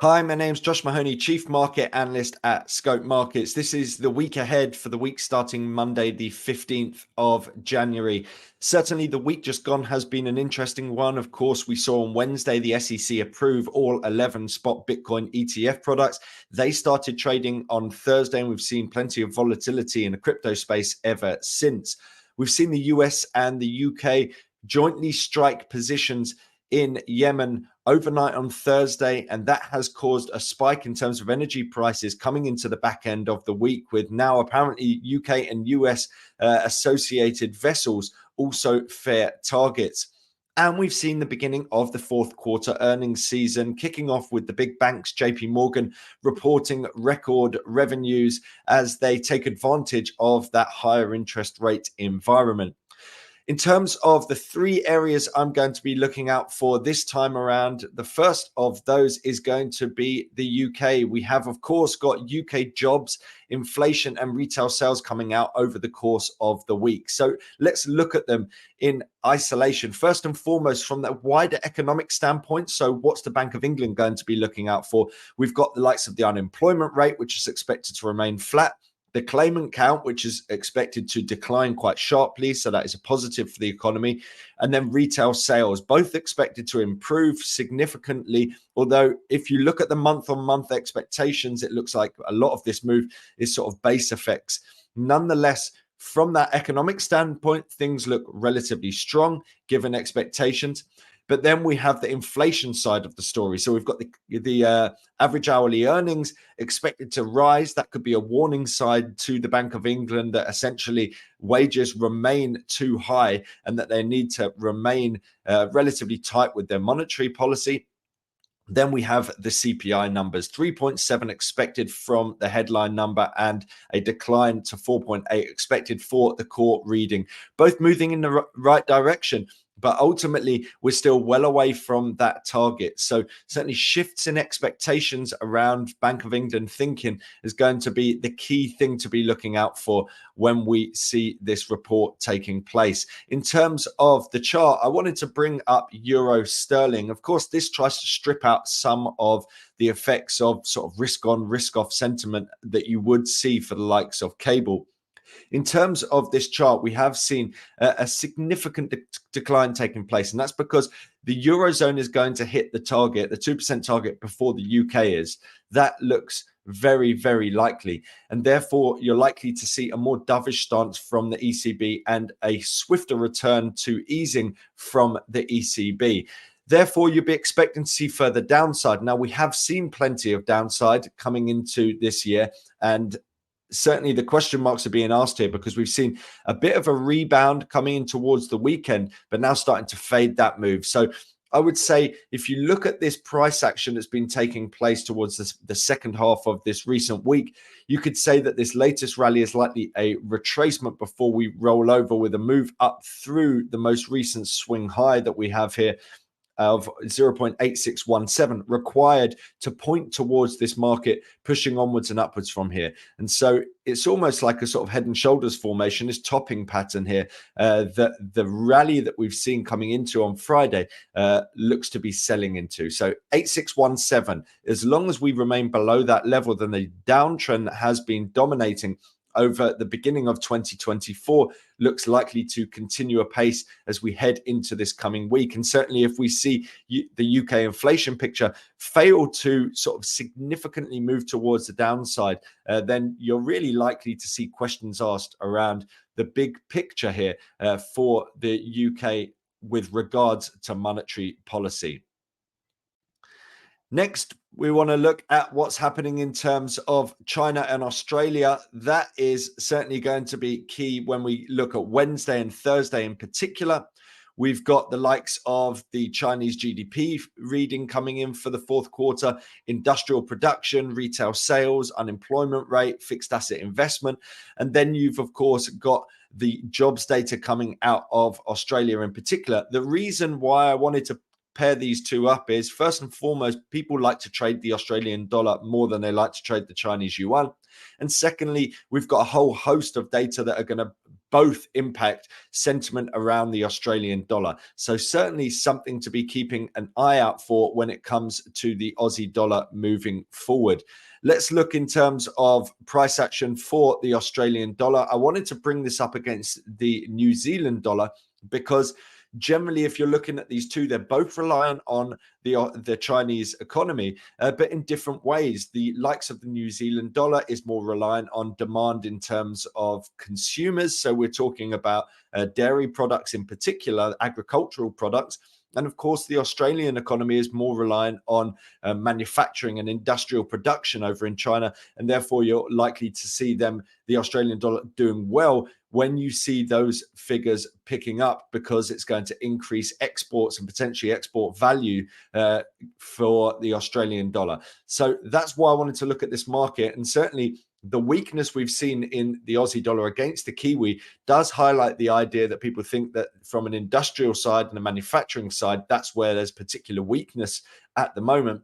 Hi, my name's Josh Mahony, Chief Market Analyst at Scope Markets. This is the week ahead for the week starting Monday, the 15th of January. Certainly, the week just gone has been an interesting one. Of course, we saw on Wednesday the SEC approve all 11 spot Bitcoin ETF products. They started trading on Thursday, and we've seen plenty of volatility in the crypto space ever since. We've seen the US and the UK jointly strike positions in Yemen overnight on Thursday, and that has caused a spike in terms of energy prices coming into the back end of the week, with now apparently UK and US associated vessels also fair targets. And we've seen the beginning of the fourth quarter earnings season kicking off with the big banks, JP Morgan, reporting record revenues as they take advantage of that higher interest rate environment. In terms of the three areas I'm going to be looking out for this time around, the first of those is going to be the UK. We have, of course, got UK jobs, inflation, and retail sales coming out over the course of the week. So let's look at them in isolation. First and foremost, from that wider economic standpoint, so what's the Bank of England going to be looking out for? We've got the likes of the unemployment rate, which is expected to remain flat. The claimant count, which is expected to decline quite sharply, so that is a positive for the economy. And then retail sales, both expected to improve significantly. Although if you look at the month-on-month expectations, it looks like a lot of this move is sort of base effects. Nonetheless, from that economic standpoint, things look relatively strong given expectations. But then we have the inflation side of the story. So we've got the average hourly earnings expected to rise. That could be a warning side to the Bank of England that essentially wages remain too high and that they need to remain relatively tight with their monetary policy. Then we have the CPI numbers, 3.7 expected from the headline number and a decline to 4.8 expected for the core reading, both moving in the right direction. But ultimately, we're still well away from that target. So certainly shifts in expectations around Bank of England thinking is going to be the key thing to be looking out for when we see this report taking place. In terms of the chart, I wanted to bring up Euro Sterling. Of course, this tries to strip out some of the effects of sort of risk on, risk off sentiment that you would see for the likes of cable. In terms of this chart, we have seen a significant decline taking place, and that's because the Eurozone is going to hit the target, the 2% target, before the UK is. That looks very, very likely, and therefore you're likely to see a more dovish stance from the ECB and a swifter return to easing from the ECB. Therefore, you'll be expecting to see further downside. Now, we have seen plenty of downside coming into this year, and certainly the question marks are being asked here because we've seen a bit of a rebound coming in towards the weekend, but now starting to fade that move. So I would say if you look at this price action that's been taking place towards the second half of this recent week, you could say that this latest rally is likely a retracement before we roll over with a move up through the most recent swing high that we have here of 0.8617 required to point towards this market pushing onwards and upwards from here. And so it's almost like a sort of head and shoulders formation, this topping pattern here that the rally that we've seen coming into on Friday looks to be selling into. So 8617, as long as we remain below that level, then the downtrend that has been dominating over the beginning of 2024 looks likely to continue apace as we head into this coming week. And certainly if we see the UK inflation picture fail to sort of significantly move towards the downside, then you're really likely to see questions asked around the big picture here for the UK with regards to monetary policy. Next, we want to look at what's happening in terms of China and Australia. That is certainly going to be key when we look at Wednesday and Thursday in particular. We've got the likes of the Chinese GDP reading coming in for the fourth quarter, industrial production, retail sales, unemployment rate, fixed asset investment. And then you've, of course, got the jobs data coming out of Australia in particular. The reason why I wanted to pair these two up is, first and foremost, people like to trade the Australian dollar more than they like to trade the Chinese yuan. And secondly, we've got a whole host of data that are going to both impact sentiment around the Australian dollar. So certainly something to be keeping an eye out for when it comes to the Aussie dollar moving forward. Let's look in terms of price action for the Australian dollar. I wanted to bring this up against the New Zealand dollar because generally, if you're looking at these two, they're both reliant on the Chinese economy, but in different ways. The likes of the New Zealand dollar is more reliant on demand in terms of consumers. So we're talking about dairy products in particular, agricultural products. And of course, the Australian economy is more reliant on manufacturing and industrial production over in China. And therefore, you're likely to see the Australian dollar, doing well when you see those figures picking up, because it's going to increase exports and potentially export value for the Australian dollar. So that's why I wanted to look at this market. And certainly the weakness we've seen in the Aussie dollar against the Kiwi does highlight the idea that people think that from an industrial side and a manufacturing side, that's where there's particular weakness at the moment.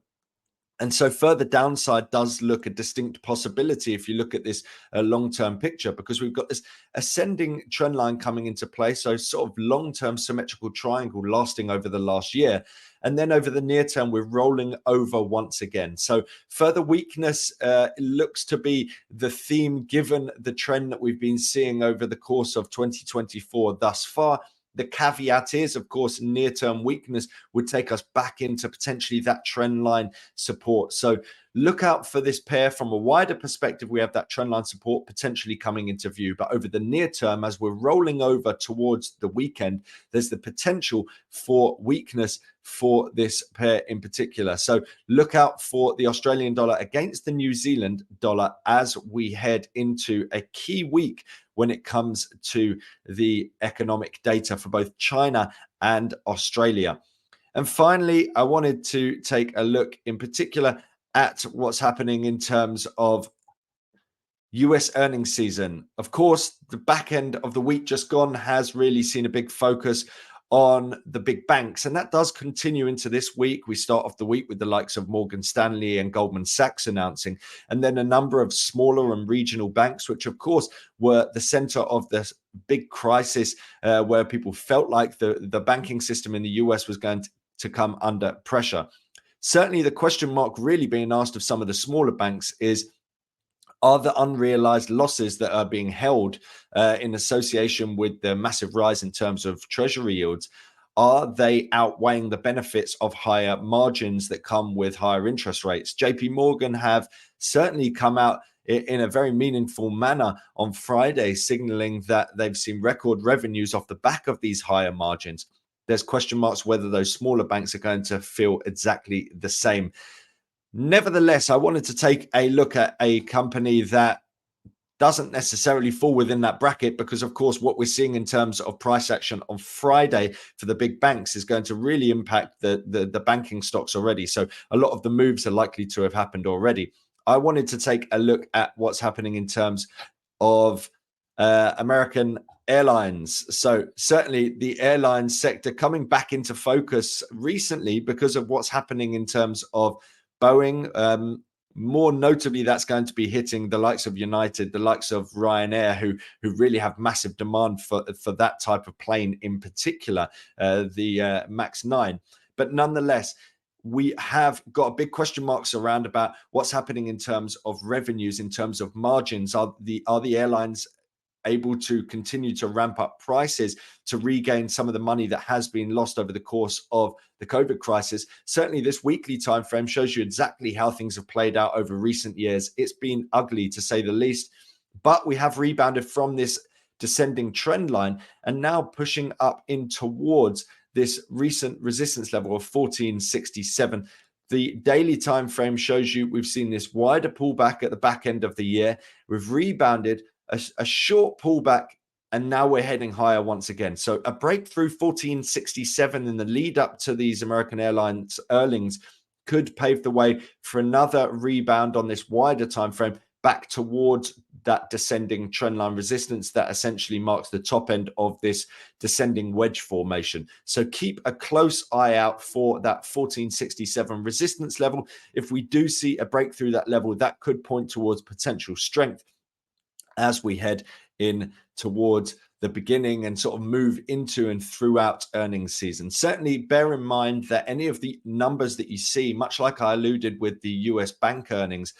And so further downside does look a distinct possibility if you look at this long-term picture, because we've got this ascending trend line coming into play. So sort of long-term symmetrical triangle lasting over the last year. And then over the near term, we're rolling over once again. So further weakness looks to be the theme, given the trend that we've been seeing over the course of 2024 thus far. The caveat is, of course, near-term weakness would take us back into potentially that trend line support. So look out for this pair. From a wider perspective, we have that trend line support potentially coming into view. But over the near term, as we're rolling over towards the weekend, there's the potential for weakness for this pair in particular. So look out for the Australian dollar against the New Zealand dollar as we head into a key week when it comes to the economic data for both China and Australia. And finally, I wanted to take a look in particular at what's happening in terms of US earnings season. Of course, the back end of the week just gone has really seen a big focus on the big banks, and that does continue into this week. We start off the week with the likes of Morgan Stanley and Goldman Sachs announcing, and then a number of smaller and regional banks, which of course were the center of this big crisis where people felt like the banking system in the US was going to come under pressure. Certainly the question mark really being asked of some of the smaller banks is, are the unrealized losses that are being held in association with the massive rise in terms of treasury yields, are they outweighing the benefits of higher margins that come with higher interest rates? JP Morgan have certainly come out in a very meaningful manner on Friday, signaling that they've seen record revenues off the back of these higher margins. There's question marks whether those smaller banks are going to feel exactly the same. Nevertheless, I wanted to take a look at a company that doesn't necessarily fall within that bracket, because of course what we're seeing in terms of price action on Friday for the big banks is going to really impact the banking stocks already. So a lot of the moves are likely to have happened already. I wanted to take a look at what's happening in terms of American Airlines. So certainly the airline sector coming back into focus recently because of what's happening in terms of Boeing. More notably, that's going to be hitting the likes of United, the likes of Ryanair, who really have massive demand for that type of plane in particular, the MAX 9. But nonetheless, we have got big question marks around about what's happening in terms of revenues, in terms of margins. Are the airlines able to continue to ramp up prices to regain some of the money that has been lost over the course of the COVID crisis? Certainly this weekly time frame shows you exactly how things have played out over recent years. It's been ugly, to say the least, but we have rebounded from this descending trend line and now pushing up in towards this recent resistance level of 1467. The daily time frame shows you we've seen this wider pullback at the back end of the year. We've rebounded, a short pullback, and now we're heading higher once again. So a breakthrough 1467 in the lead up to these American Airlines earnings could pave the way for another rebound on this wider time frame back towards that descending trendline resistance that essentially marks the top end of this descending wedge formation. So keep a close eye out for that 1467 resistance level. If we do see a breakthrough that level, that could point towards potential strength as we head in towards the beginning and sort of move into and throughout earnings season. Certainly bear in mind that any of the numbers that you see, much like I alluded with the US bank earnings,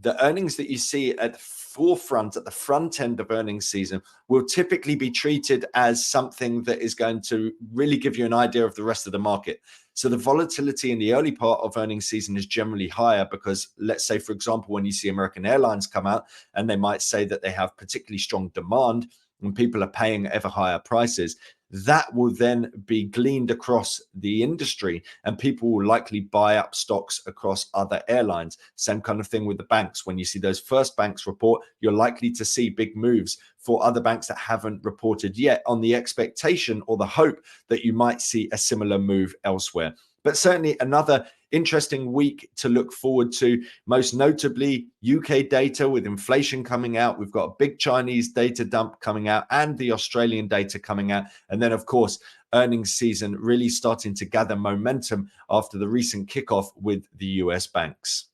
the earnings that you see at the forefront, at the front end of earnings season, will typically be treated as something that is going to really give you an idea of the rest of the market. So the volatility in the early part of earnings season is generally higher because, let's say, for example, when you see American Airlines come out and they might say that they have particularly strong demand and people are paying ever higher prices, that will then be gleaned across the industry and people will likely buy up stocks across other airlines. Same kind of thing with the banks. When you see those first banks report, you're likely to see big moves for other banks that haven't reported yet on the expectation or the hope that you might see a similar move elsewhere. But certainly another interesting week to look forward to, most notably UK data with inflation coming out. We've got a big Chinese data dump coming out and the Australian data coming out. And then, of course, earnings season really starting to gather momentum after the recent kickoff with the US banks.